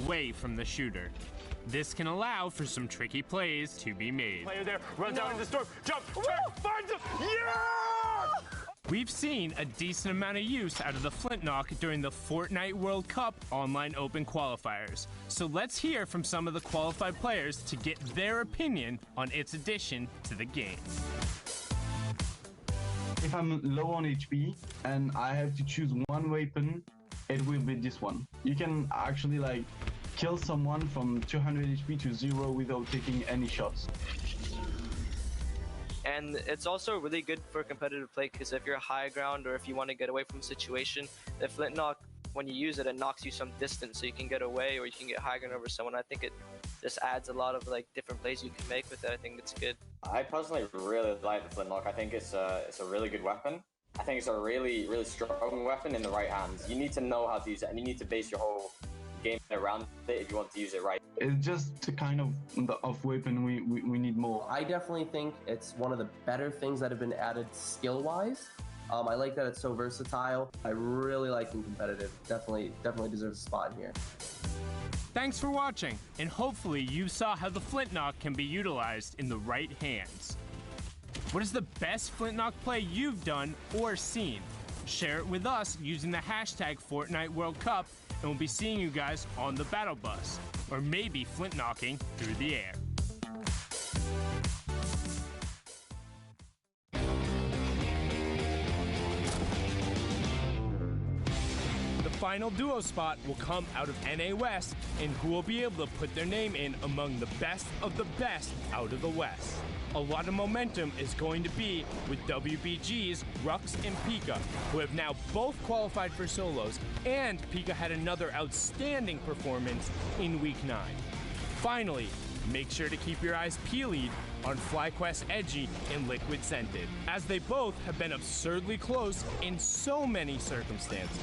away from the shooter. This can allow for some tricky plays to be made. Player there, runs out in the storm, jump, turn, finds him, yeah! We've seen a decent amount of use out of the Flintlock during the Fortnite World Cup Online Open qualifiers. So let's hear from some of the qualified players to get their opinion on its addition to the game. If I'm low on HP and I have to choose one weapon, it will be this one. You can actually like kill someone from 200 HP to 0 without taking any shots. And it's also really good for competitive play because if you're high ground or if you want to get away from a situation, the Flintlock, when you use it, it knocks you some distance so you can get away or you can get high ground over someone. I think it just adds a lot of like different plays you can make with it. I think it's good. I personally really like the Flintlock. I think it's a really good weapon. I think it's a really, really strong weapon in the right hands. You need to know how to use it and you need to base your whole game around it if you want to use it right. It's just a kind of weapon we need more. I definitely think it's one of the better things that have been added skill-wise. I like that it's so versatile. I really like it competitive. Definitely deserves a spot here. Thanks for watching, and hopefully you saw how the Flintlock can be utilized in the right hands. What is the best Flintlock play you've done or seen? Share it with us using the hashtag Fortnite World Cup, and we'll be seeing you guys on the battle bus, or maybe Flint-knocking through the air. The final duo spot will come out of NA West, and who will be able to put their name in among the best of the best out of the West. A lot of momentum is going to be with WBG's Rux and Pika, who have now both qualified for solos, and Pika had another outstanding performance in Week 9. Finally, make sure to keep your eyes peeled on FlyQuest Edgy and Liquid Scented, as they both have been absurdly close in so many circumstances.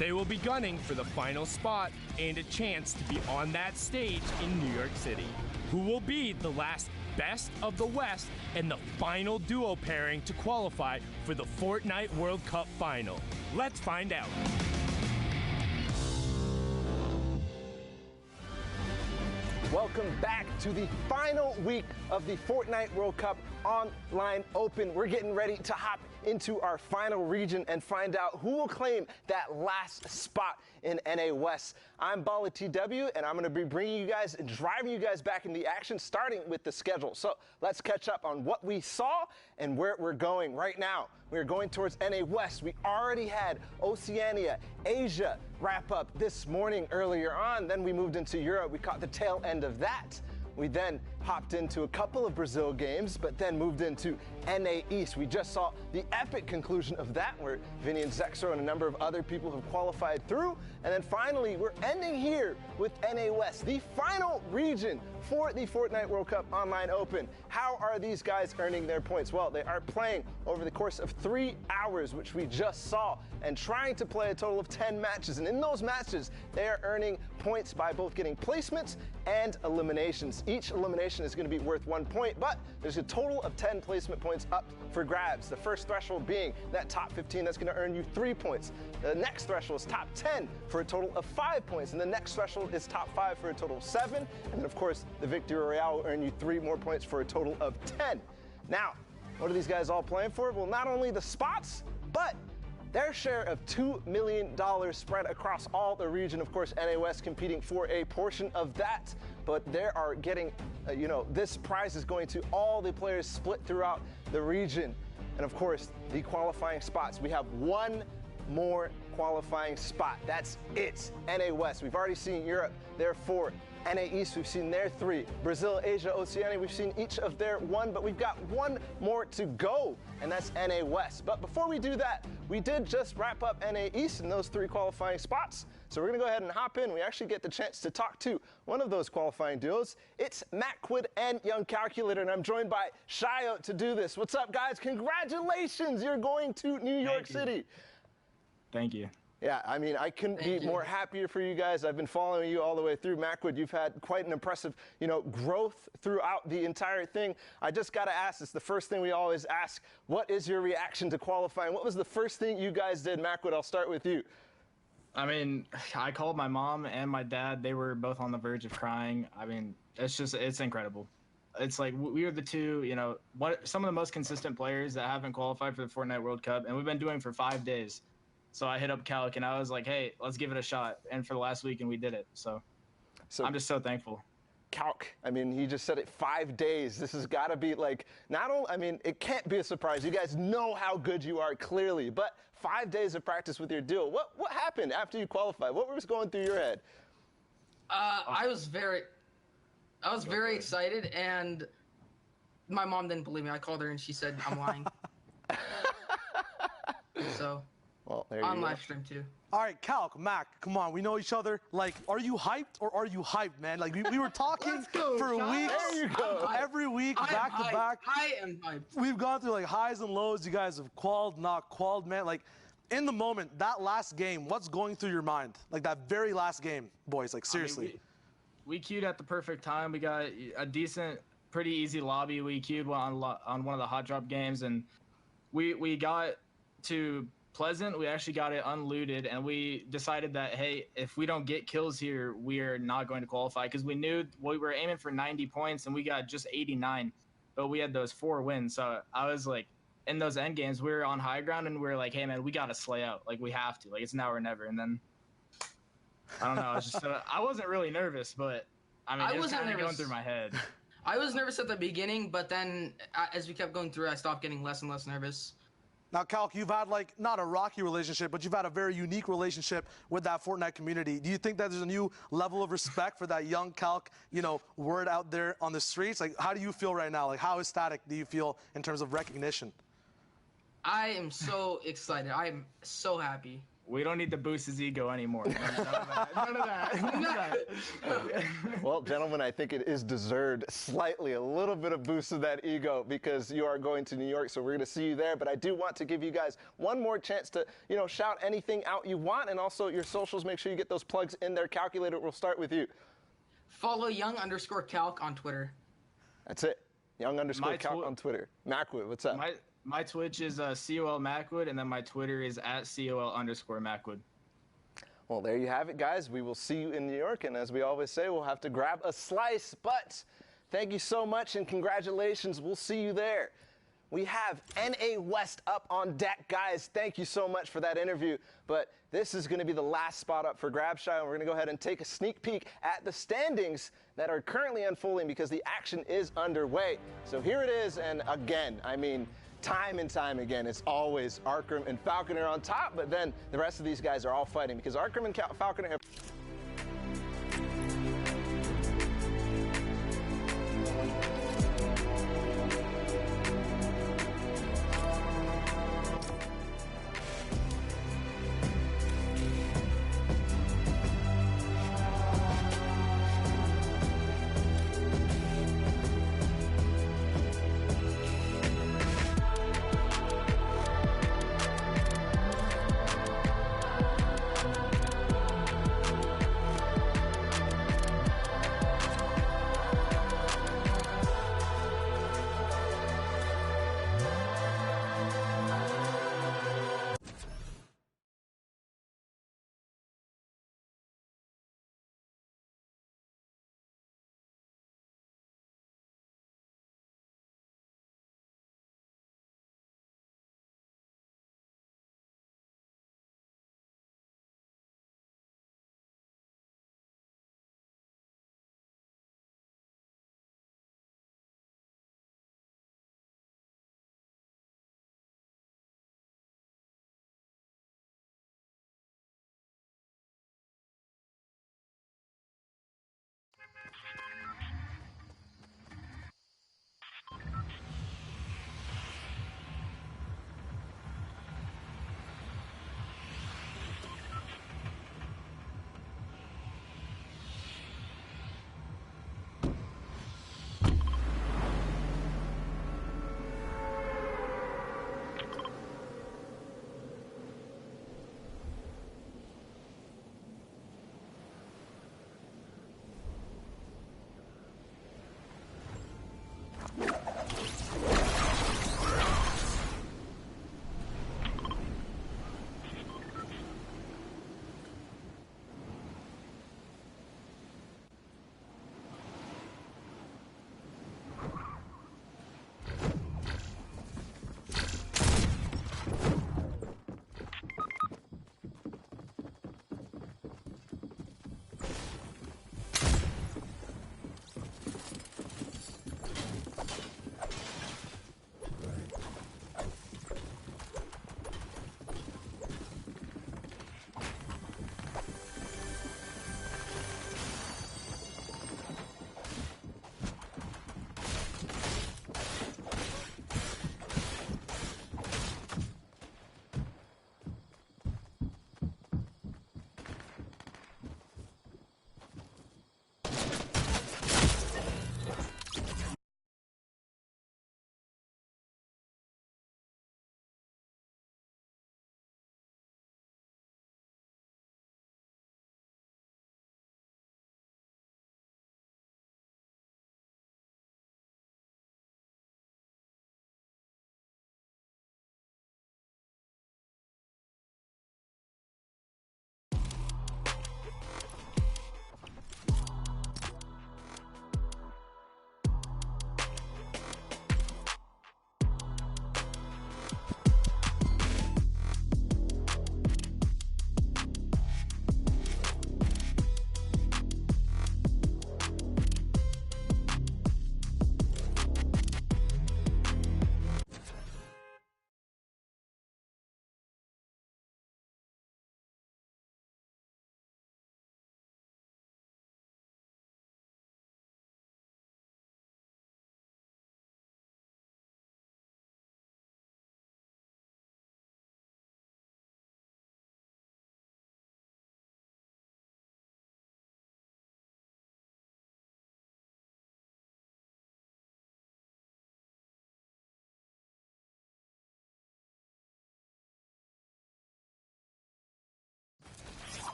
They will be gunning for the final spot and a chance to be on that stage in New York City. Who will be the last best of the West and the final duo pairing to qualify for the Fortnite World Cup final? Let's find out. Welcome back to the final week of the Fortnite World Cup Online Open. We're getting ready to hop into our final region and find out who will claim that last spot in NA West. I'm Bala TW, and I'm going to be bringing you guys and driving you guys back in the action, starting with the schedule. So let's catch up on what we saw and where we're going right now. We're going towards NA West. We already had Oceania, Asia wrap up this morning earlier on. Then we moved into Europe. We caught the tail end of that. We then hopped into a couple of Brazil games, but then moved into NA East. We just saw the epic conclusion of that, where Vinny and Zexro and a number of other people have qualified through. And then finally, we're ending here with NA West, the final region for the Fortnite World Cup Online Open. How are these guys earning their points? Well, they are playing over the course of 3 hours, which we just saw, and trying to play a total of 10 matches. And in those matches, they are earning points by both getting placements and eliminations. Each elimination is going to be worth 1 point, but there's a total of 10 placement points up for grabs. The first threshold being that top 15, that's going to earn you 3 points. The next threshold is top 10 for a total of 5 points, and the next threshold is top 5 for a total of 7. And then, of course, the Victory Royale will earn you 3 more points for a total of 10. Now, what are these guys all playing for? Well, not only the spots, but their share of $2 million spread across all the region. Of course, NA West competing for a portion of that, but they are getting, this prize is going to all the players split throughout the region. And of course, the qualifying spots. We have one more qualifying spot. That's it. NA West. We've already seen Europe, their 4. NA East, we've seen their 3. Brazil, Asia, Oceania, we've seen each of their 1, but we've got one more to go, and that's NA West. But before we do that, we did just wrap up NA East in those 3 qualifying spots. So we're gonna go ahead and hop in. We actually get the chance to talk to one of those qualifying duos. It's Macquid and Young Calculator, and I'm joined by Shio to do this. What's up, guys? Congratulations, you're going to New York City. Thank you. Yeah, I mean, I couldn't be more happier for you guys. I've been following you all the way through. Macquid, you've had quite an impressive, growth throughout the entire thing. I just got to ask, it's the first thing we always ask, what is your reaction to qualifying? What was the first thing you guys did? Macquid, I'll start with you. I mean, I called my mom and my dad. They were both on the verge of crying. I mean, it's incredible. It's like we are the two, some of the most consistent players that haven't qualified for the Fortnite World Cup, and we've been doing it for 5 days. So I hit up Calc and I was like, hey, let's give it a shot. And for the last week, and we did it. So I'm just so thankful. Calc, I mean, he just said it, 5 days. This has got to be like, not only, I mean, it can't be a surprise. You guys know how good you are, clearly. But 5 days of practice with your duo. What happened after you qualified? What was going through your head? I was very excited, and my mom didn't believe me. I called her, and she said I'm lying. So, well, there you on go. live stream too. All right, Calc, Mac, come on. We know each other. Like, are you hyped or are you hyped, man? Like, we were talking for weeks. There you go. Every week, back to back. I am hyped. We've gone through, like, highs and lows. You guys have qualled, not qualled, man. Like, in the moment, that last game, what's going through your mind? Like, that very last game, boys. Like, seriously. I mean, we queued at the perfect time. We got a decent, pretty easy lobby. We queued on one of the hot drop games, and we got to Pleasant. We actually got it unlooted, and we decided that, hey, if we don't get kills here, we are not going to qualify, because we knew we were aiming for 90 points, and we got just 89, but we had those 4 wins. So I was like, in those end games, we were on high ground, and we were like, hey, man, we got to slay out. Like, we have to. Like, it's now or never. And then, I don't know. I was just I wasn't really nervous, but, I mean, it was kind of going through my head. I was nervous at the beginning, but then as we kept going through, I stopped getting less and less nervous. Now, Calc, you've had, like, not a rocky relationship, but you've had a very unique relationship with that Fortnite community. Do you think that there's a new level of respect for that young Calc, word out there on the streets? Like, how do you feel right now? Like, how ecstatic do you feel in terms of recognition? I am so excited. I am so happy. We don't need to boost his ego anymore. None of that. Well, gentlemen, I think it is deserved slightly, a little bit of boost of that ego, because you are going to New York, so we're going to see you there. But I do want to give you guys one more chance to, shout anything out you want, and also your socials. Make sure you get those plugs in there. Calculator, we'll start with you. Follow young_calc on Twitter. That's it. Young_calc on Twitter. Macwood, what's up? My Twitch is COL Macwood, and then my Twitter is @COL_Macwood. Well, there you have it, guys. We will see you in New York, and as we always say, we'll have to grab a slice. But thank you so much, and congratulations. We'll see you there. We have NA West up on deck, guys. Thank you so much for that interview. But this is going to be the last spot up for GrabShy, and we're going to go ahead and take a sneak peek at the standings that are currently unfolding, because the action is underway. So here it is, and again, I mean, time and time again, it's always Arkham and Falconer on top, but then the rest of these guys are all fighting, because Arkham and Falconer have...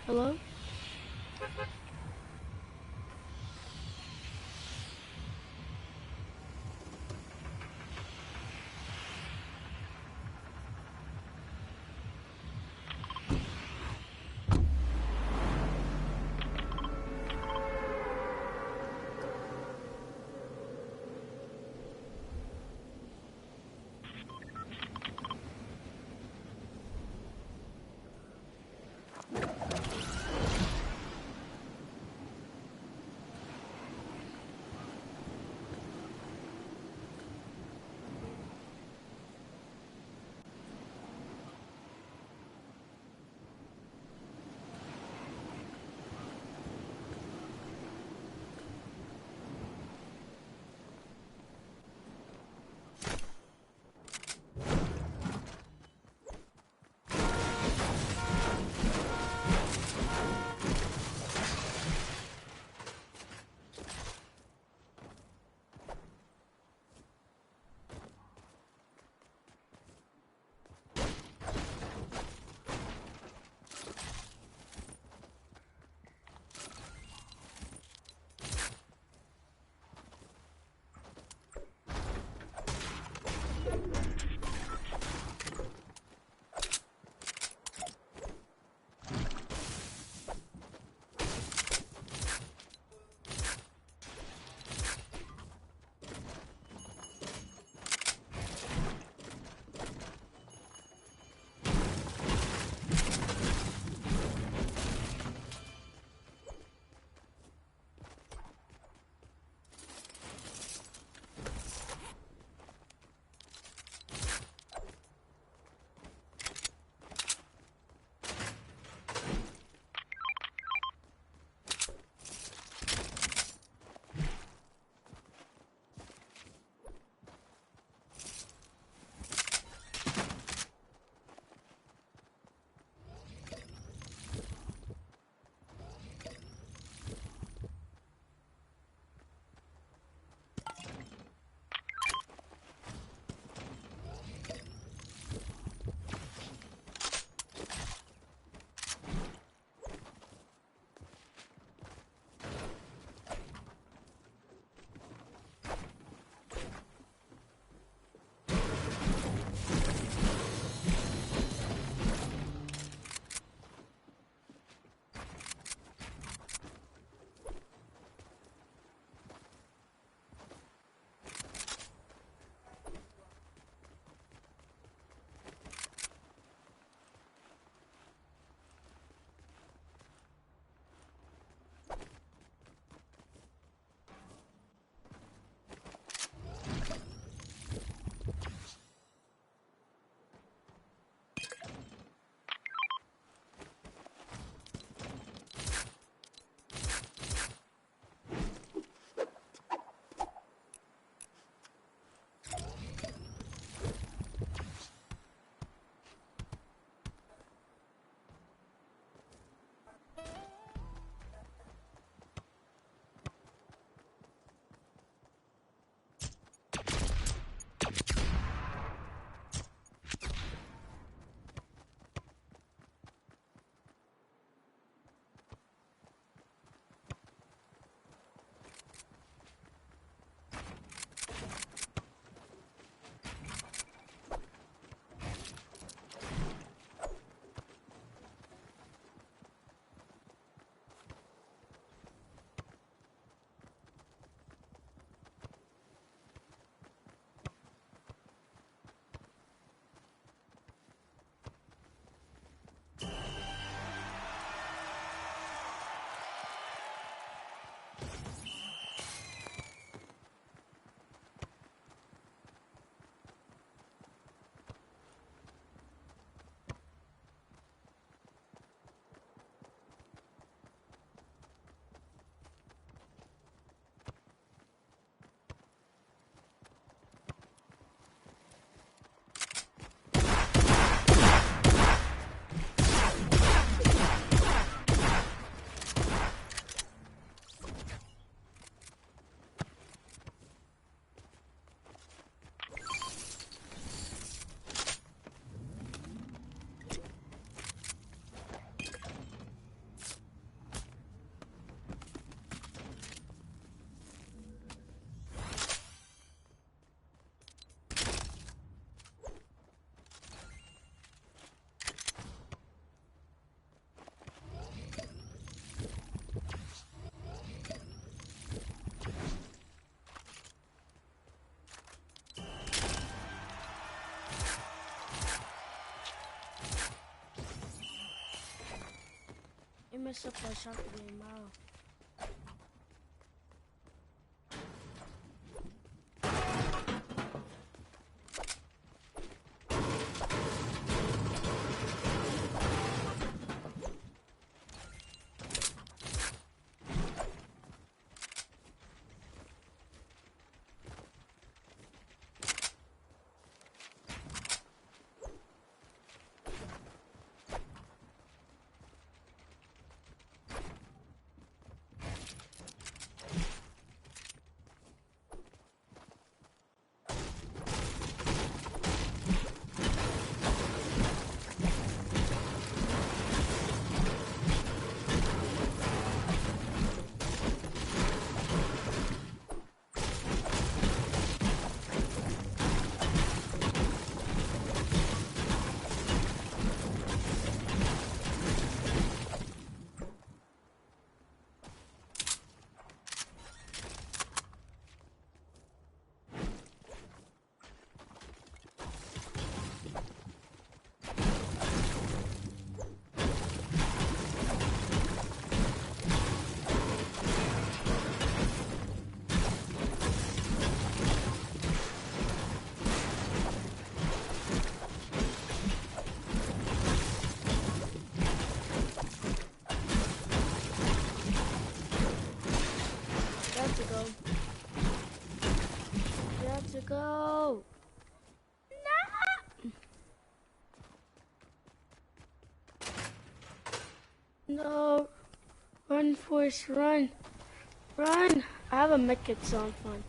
Hello? mess up that shot game, wow. Go! No! Run, Force, run! Run! I have a medkit, so I'm fine.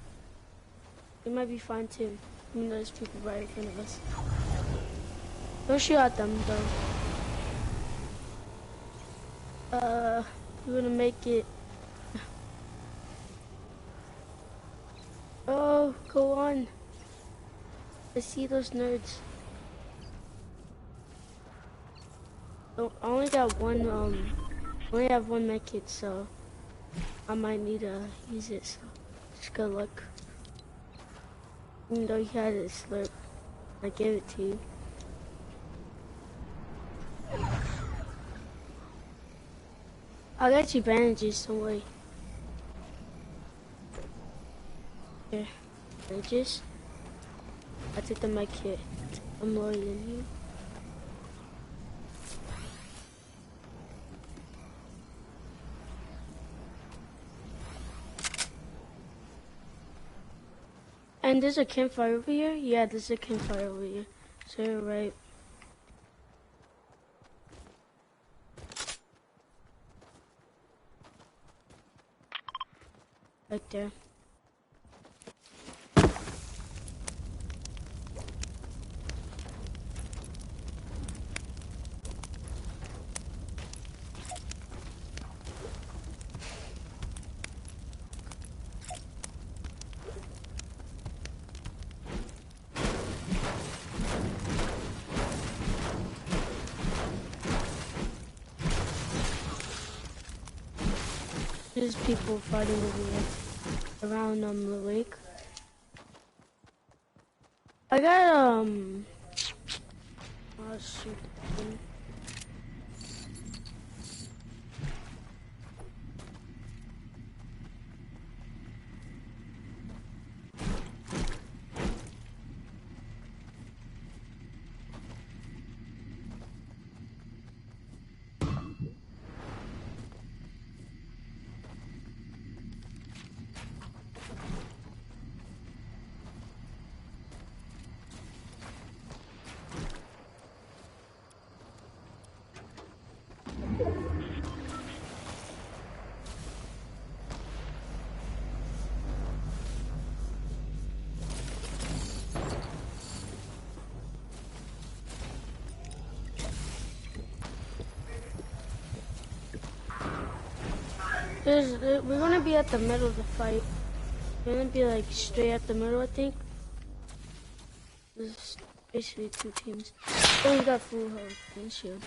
You might be fine too. I mean, there's people right in front of us. Don't shoot at them, though. We're gonna make it. Oh, go on. I see those nerds. Oh, I only got one, I only have one medkit, so I might need to use it, so just good luck. Even though you had a slurp, I gave it to you. I got you bandages, don't worry. Here, bandages. I took the medkit. I'm lower than you. And there's a campfire over here? Yeah, there's a campfire over here. So you're right. Right there. There's people fighting over here around the lake. I got oh shoot. We're gonna be at the middle of the fight. We're gonna be like straight at the middle, I think. There's basically two teams. Oh, we got full health and shield.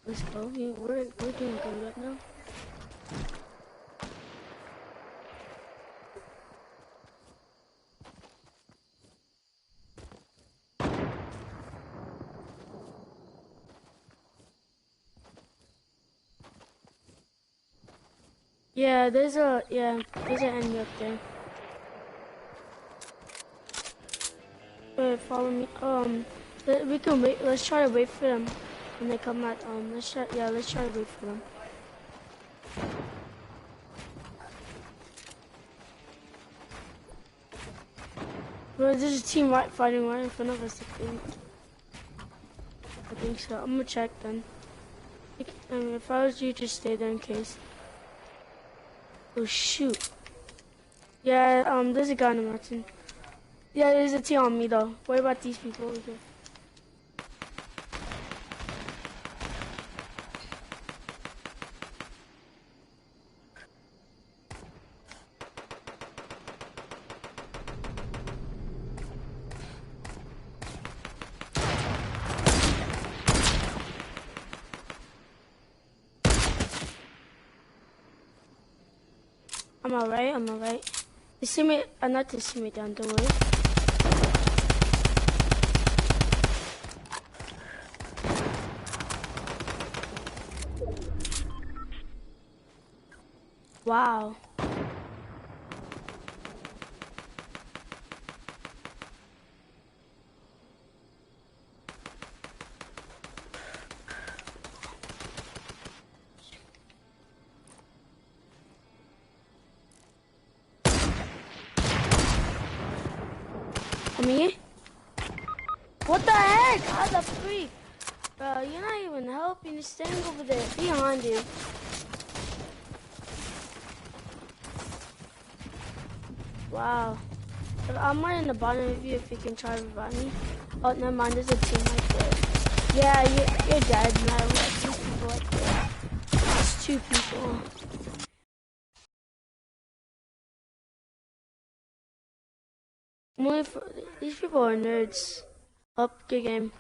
Let's go. We're doing good right now. Yeah, there's an enemy up there. Wait, follow me. We can wait. Let's try to wait for them when they come out. Let's try to wait for them. Well, there's a team fighting right in front of us, I think so. I'm gonna check then. If I was you, just stay there in case. Oh shoot. Yeah, there's a guy in the mountain. Yeah, there's a team on me though. What about these people over here? I'm alright. They see me, not to see me down, don't worry. Wow. Me? What the heck? How the freak? Bro, you're not even helping. You're standing over there behind you. Wow. I'm right in the bottom of you if you can try to revive me. Oh, never mind. There's a team right there. Yeah, you're dead. Now we have 2 people right there. It's 2 people. These people are nerds. Up, good game.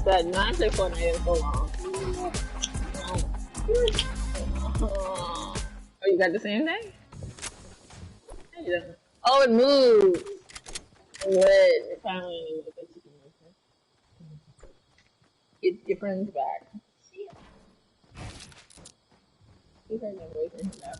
said, not actually Fortnite in so long. Oh, you got the same thing? You don't. Oh, it moves! Wait, finally I knew what that chicken was. It's your friend's back. You heard my voice in his app.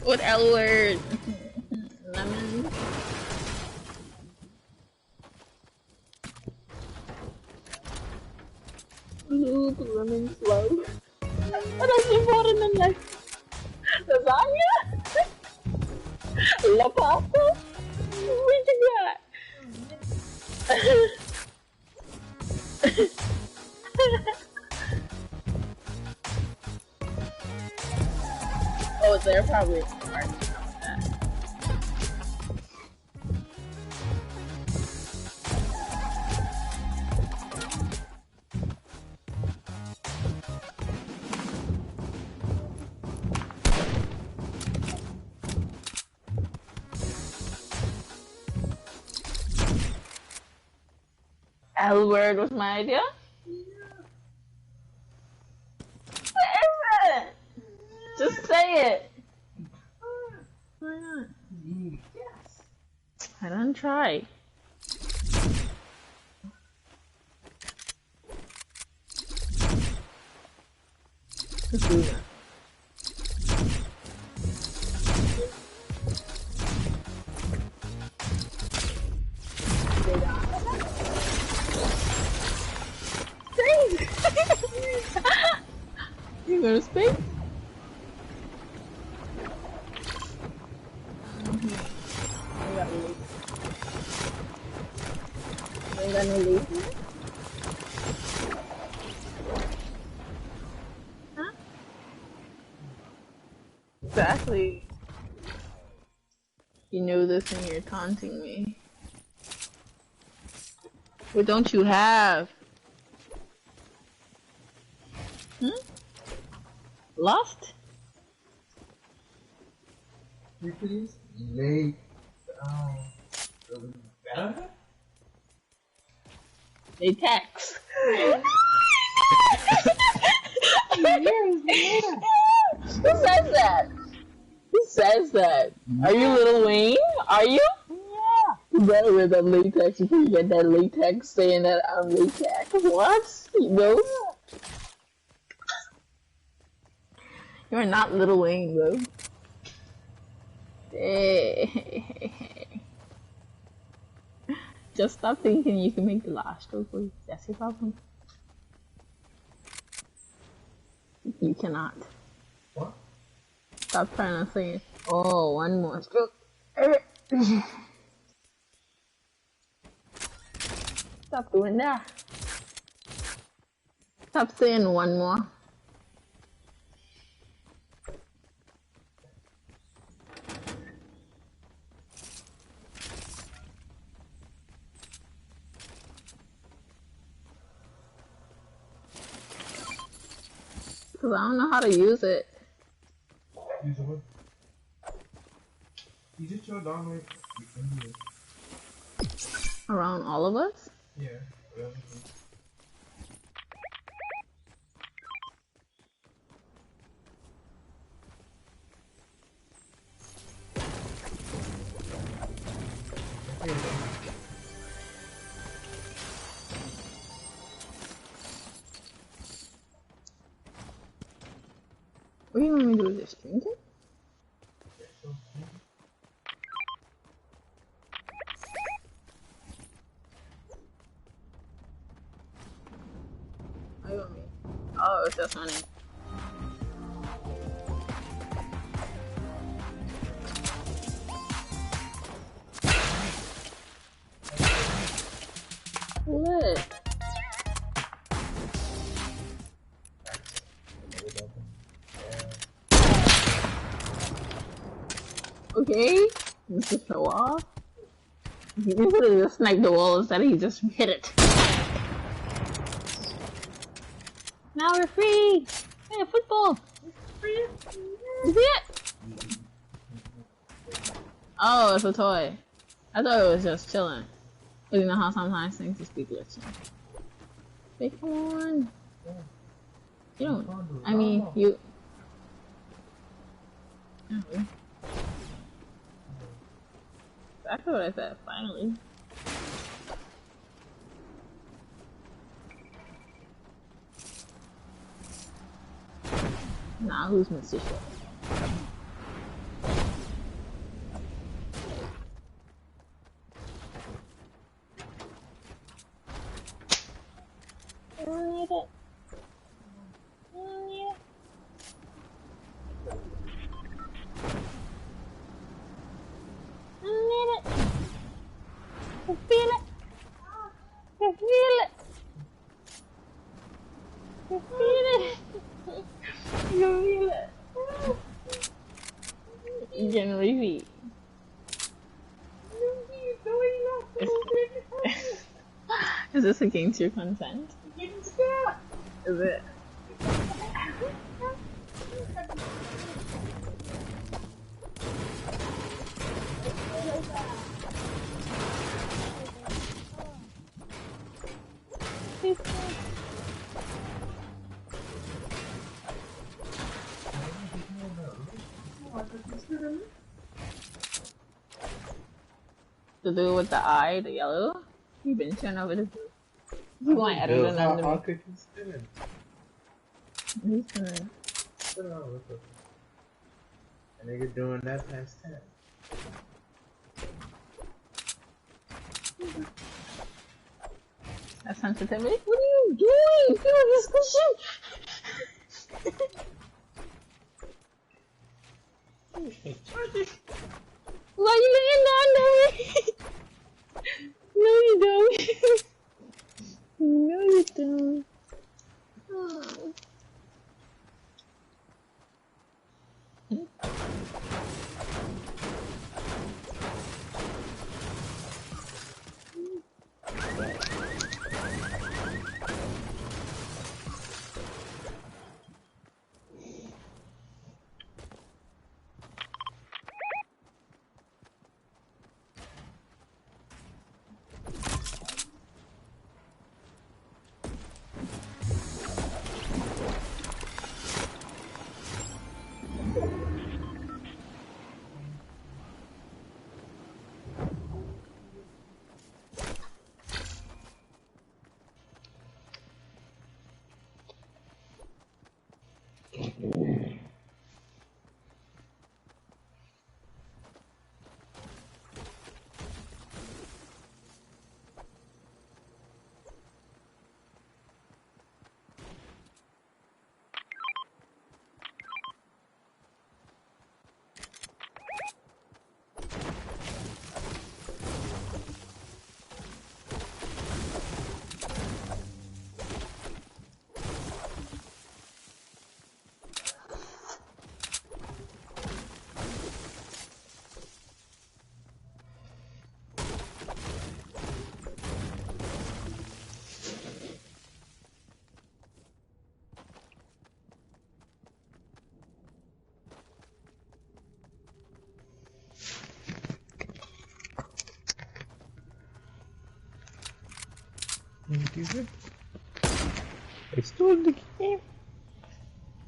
What L word? Lemon. Loop lemon slow. What else you bought in the next? Lasagna? La pasta? What you got? Oh, they're probably smart. L word was my idea? What is it? Just say it. Why not? Yes. I don't try. Let's do that. You go to space? You got no leaf? Huh? Exactly. You know this and you're taunting me. What don't you have? Hmm? Lost? Late. Latex. Who says that? Who says that? Are you Lil Wayne? Are you? Yeah. You better wear that latex before you get that latex saying that I'm latex. What? You know? You're not Lil Wayne, bro. Hey. Just stop thinking you can make the last stroke, please. That's your problem. You cannot. What? Stop trying to say, oh, one more stroke. Stop doing that. Stop saying one more. Cause I don't know how to use it. Use what? You just showed down like Around all of us? yeah. What do you want me to do with this? Drink it? What do you want me? Oh, it's just honey. What? Okay, this is show off. He could have just sniped the wall instead he just hit it. Now we're free! Hey, football! Is it? Oh, it's a toy. I thought it was just chilling. But you know how sometimes things just be glitching. Hey, come on! You don't. I mean, you. Oh. Exactly what I said, finally. Nah, who's Mr. Shit? I don't need it. I don't need it. I don't need it. I feel it. I feel it. I feel it. I feel it. Gen Reevy. Is this against your consent? Is it? To do with the eye, the yellow? You've been showing over this. You want editor than under me. How could you spin? He's spinning. Spin out with it. And nigga doing that past 10. That's sensitivity? What are you doing? You're discussion! Why are you laying down there? No, you don't. No, you don't. Oh. I stole the game.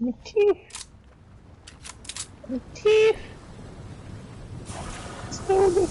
My teeth. My teeth. I stole it.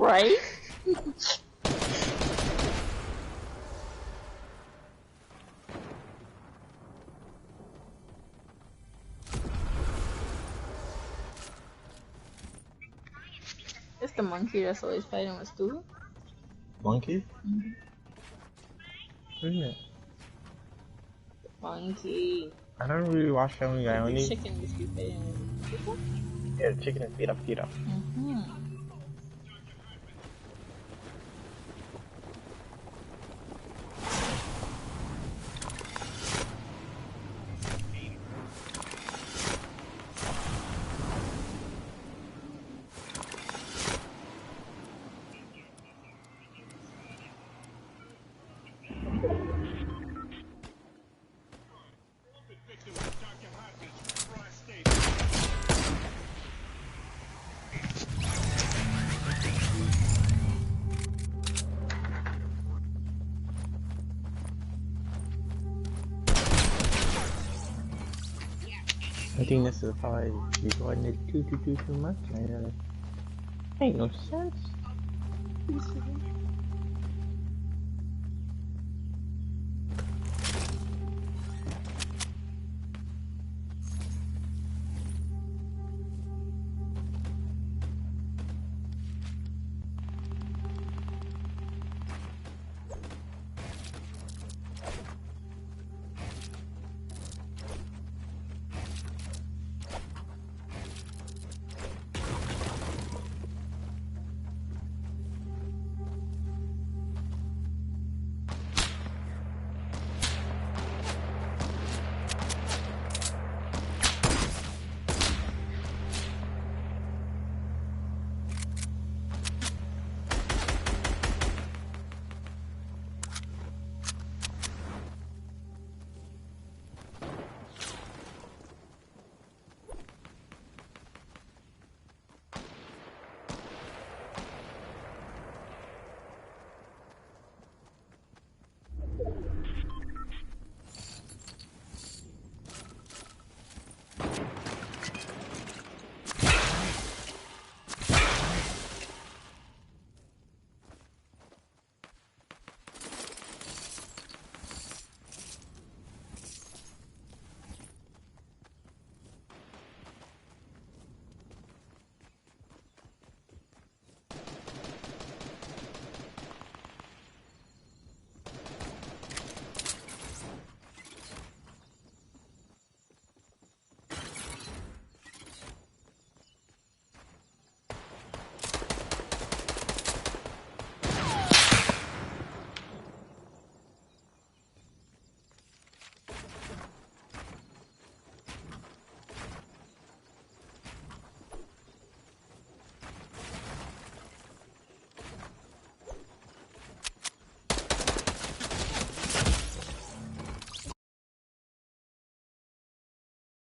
Right? It's the monkey that's always fighting with Stu. Monkey? Mm-hmm. Who's it? Monkey. I don't really watch Family Guy. The Only chicken just be fighting with people. yeah, the chicken is beat up. Mm-hmm. I think this is how I rejoined it too much. Ain't no sense.